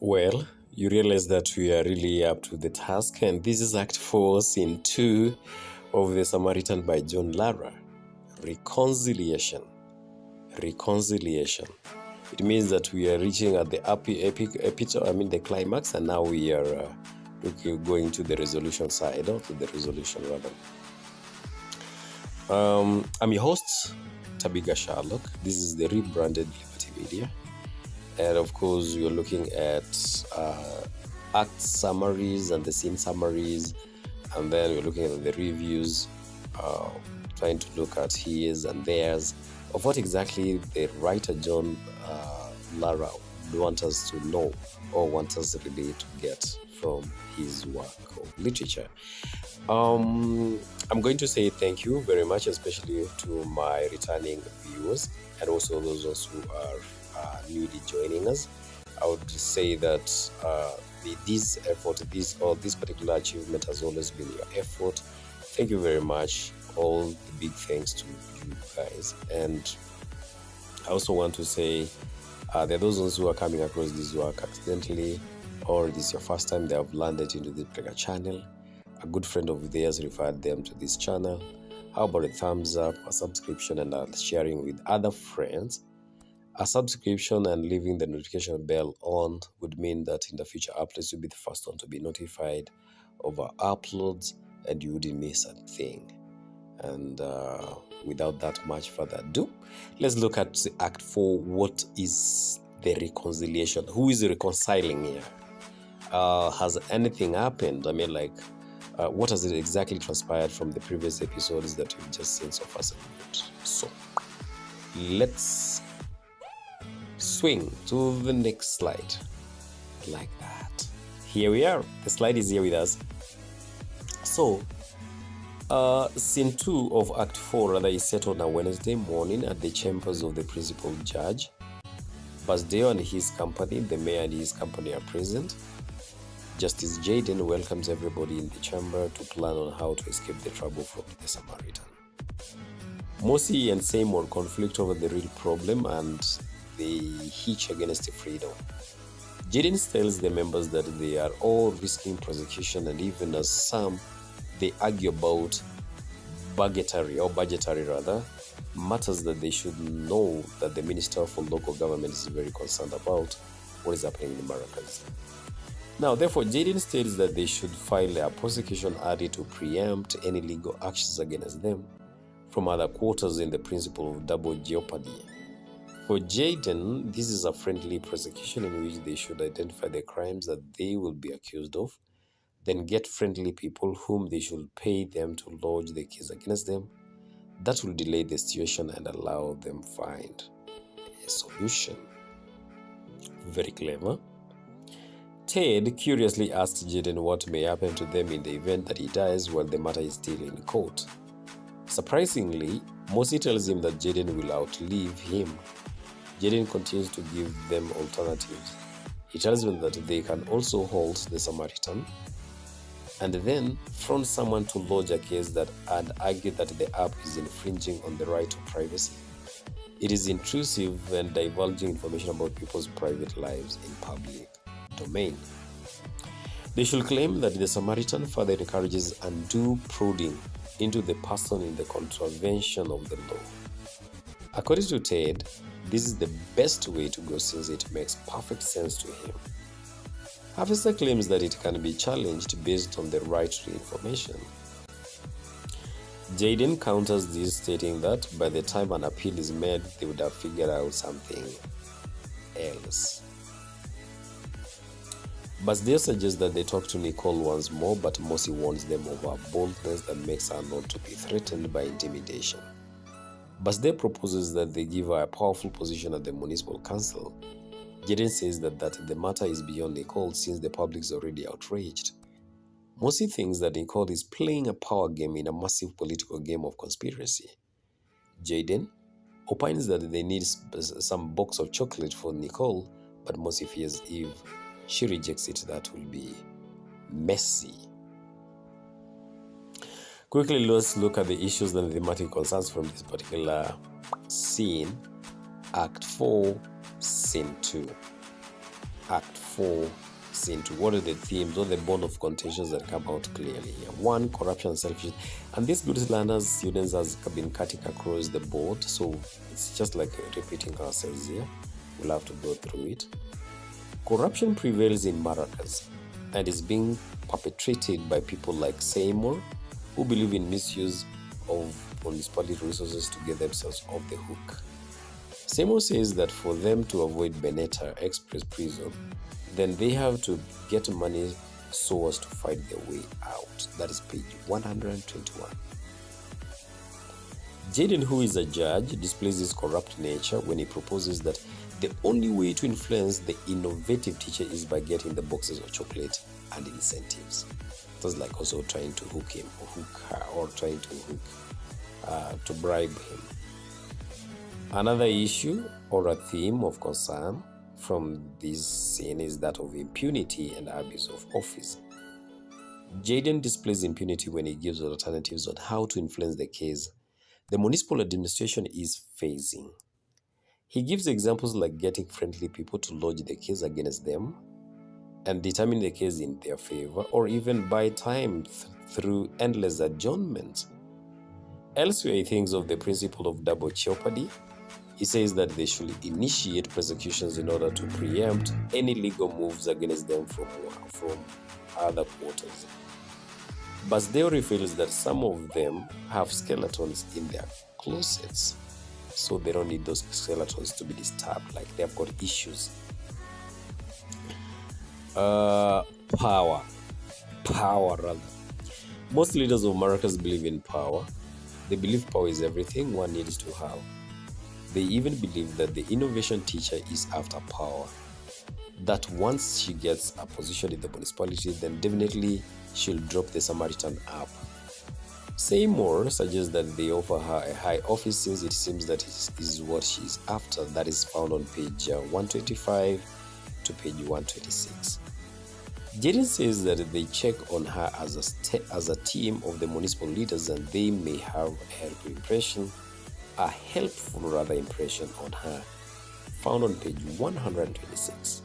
Well, you realize that we are really up to the task, and this is Act 4, Scene 2 of The Samaritan by John Lara. Reconciliation. Reconciliation. It means that we are reaching at the the climax, and now we are going to the resolution side, or to the resolution rather. I'm your host, Tabiga Sherlock. This is the rebranded Liberty Media. And of course, you're looking at act summaries and the scene summaries, and then we're looking at the reviews, trying to look at his and theirs of what exactly the writer John Lara wants us to know or wants us really to get from his work of literature. I'm going to say thank you very much, especially to my returning viewers and also those who are newly joining us. I would say that this particular achievement has always been your effort. Thank you very much. All the big thanks to you guys. And I also want to say there are those who are coming across this work accidentally, or this is your first time they have landed into the Prega channel. A good friend of theirs referred them to this channel. How about a thumbs up, a subscription, and sharing with other friends? A subscription and leaving the notification bell on would mean that in the future uploads will be the first one to be notified of our uploads, and you wouldn't miss a thing. And without that much further ado, let's look at the Act 4. What is the reconciliation? Who is reconciling here? Has anything happened? I mean, what has it exactly transpired from the previous episodes that you've just seen so far? So, let's swing to the next slide. Like that. Here we are. The slide is here with us. So, Scene 2 of Act 4 is set on a Wednesday morning at the chambers of the principal judge. Basdeo and his company, the mayor and his company, are present. Justice Jaden welcomes everybody in the chamber to plan on how to escape the trouble from the Samaritan. Mosi and Seymour conflict over the real problem and they hitch against freedom. Jaden tells the members that they are all risking prosecution, and even as some, they argue about budgetary matters that they should know that the Minister for Local Government is very concerned about what is happening in the Maracas. Now, therefore, Jaden states that they should file a prosecution early to preempt any legal actions against them from other quarters in the principle of double jeopardy. For Jaden, this is a friendly prosecution in which they should identify the crimes that they will be accused of, then get friendly people whom they should pay them to lodge the case against them. That will delay the situation and allow them find a solution. Very clever. Ted curiously asks Jaden what may happen to them in the event that he dies while the matter is still in court. Surprisingly, Mosi tells him that Jaden will outlive him. Jaden continues to give them alternatives. He tells them that they can also halt the Samaritan and then front someone to lodge a case that and argue that the app is infringing on the right to privacy. It is intrusive and divulging information about people's private lives in public domain. They should claim that the Samaritan further encourages undue prodding into the person in the contravention of the law. According to Ted, this is the best way to go since it makes perfect sense to him. Officer claims that it can be challenged based on the right to information. Jaden counters this, stating that by the time an appeal is made, they would have figured out something else. Basdeo suggests that they talk to Nicole once more, but Mosi warns them of her boldness that makes her not to be threatened by intimidation. Basdeo proposes that they give her a powerful position at the municipal council. Jaden says that the matter is beyond Nicole since the public is already outraged. Mosi thinks that Nicole is playing a power game in a massive political game of conspiracy. Jaden opines that they need some box of chocolate for Nicole, but Mosi fears if she rejects it, that will be messy. Quickly, let's look at the issues and thematic concerns from this particular scene, Act 4, Scene 2. Act 4, scene 2. What are the themes? What are the bond of contentions that come out clearly here? 1, corruption and selfishness. And these good learners, students, has been cutting across the board. So it's just like repeating ourselves here. We'll have to go through it. Corruption prevails in Maracas and is being perpetrated by people like Seymour, who believe in misuse of municipality resources to get themselves off the hook. Seymour says that for them to avoid Beneta Express prison, then they have to get money so as to fight their way out. That is page 121. Jaden, who is a judge, displays his corrupt nature when he proposes that the only way to influence the innovative teacher is by getting the boxes of chocolate and incentives. That's like also trying to hook him or hook her, or trying to hook to bribe him. Another issue or a theme of concern from this scene is that of impunity and abuse of office. Jaden displays impunity when he gives alternatives on how to influence the case the municipal administration is facing. He gives examples like getting friendly people to lodge the case against them and determine the case in their favor, or even buy time through endless adjournments. Elsewhere, he thinks of the principle of double jeopardy. He says that they should initiate prosecutions in order to preempt any legal moves against them from other quarters. Basdeo reveals that some of them have skeletons in their closets, so they don't need those skeletons to be disturbed, like they have got issues. Power rather. Most leaders of Maracas believe in power. They believe power is everything one needs to have. They even believe that the innovation teacher is after power, that once she gets a position in the municipality, then definitely she'll drop the Samaritan app. Seymour suggests that they offer her a high office since it seems that it is what she is after. That is found on page 125 to page 126. Jaden says that they check on her as a team of the municipal leaders, and they may have a helpful impression on her, found on page 126.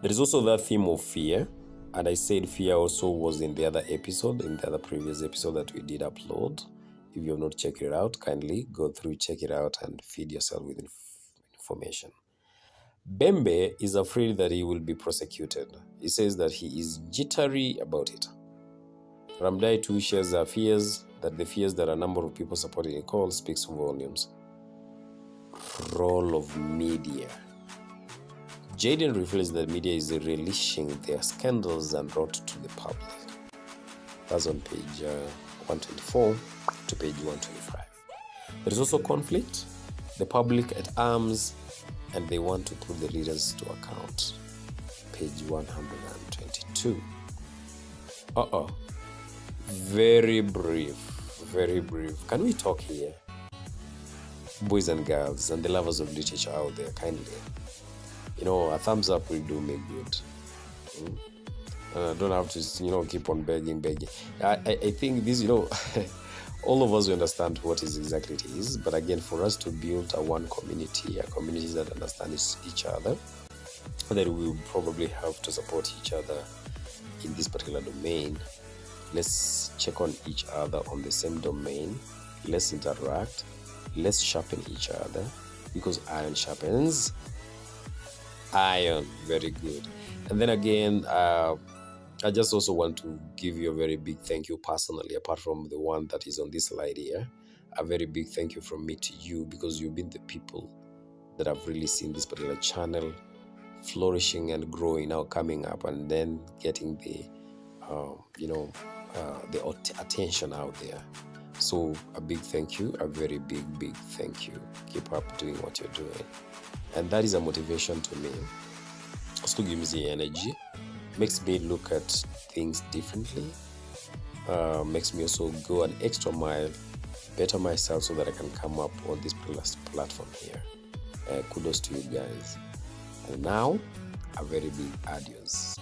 There is also that theme of fear, and I said fear also was in the other previous episode that we did upload. If you have not checked it out, kindly go through, check it out, and feed yourself with information. Bembe is afraid that he will be prosecuted. He says that he is jittery about it. Ramdai too shares the fears that a number of people supporting a call speaks volumes. Role of media. Jaden reveals that media is releasing their scandals and rot to the public. That's on page 124 to page 125. There is also conflict. The public at arms, and they want to put the leaders to account. Page 122. Very brief. Can we talk here? Boys and girls and the lovers of literature out there, kindly. A thumbs up will do me good. I don't have to, keep on begging. I think this, all of us understand what exactly it is. But again, for us to build a community that understands each other, that we will probably have to support each other in this particular domain. Let's check on each other on the same domain. Let's interact. Let's sharpen each other, because iron sharpens iron. Very good. And then again, I just also want to give you a very big thank you personally, apart from the one that is on this slide here. A very big thank you from me to you, because you've been the people that have really seen this particular channel flourishing and growing, now coming up, and then getting the attention out there. So a big thank you, a very big thank you. Keep up doing what you're doing. And that is a motivation to me. Also gives me energy, makes me look at things differently, makes me also go an extra mile, better myself, so that I can come up on this platform here. Kudos to you guys. And now, a very big adios.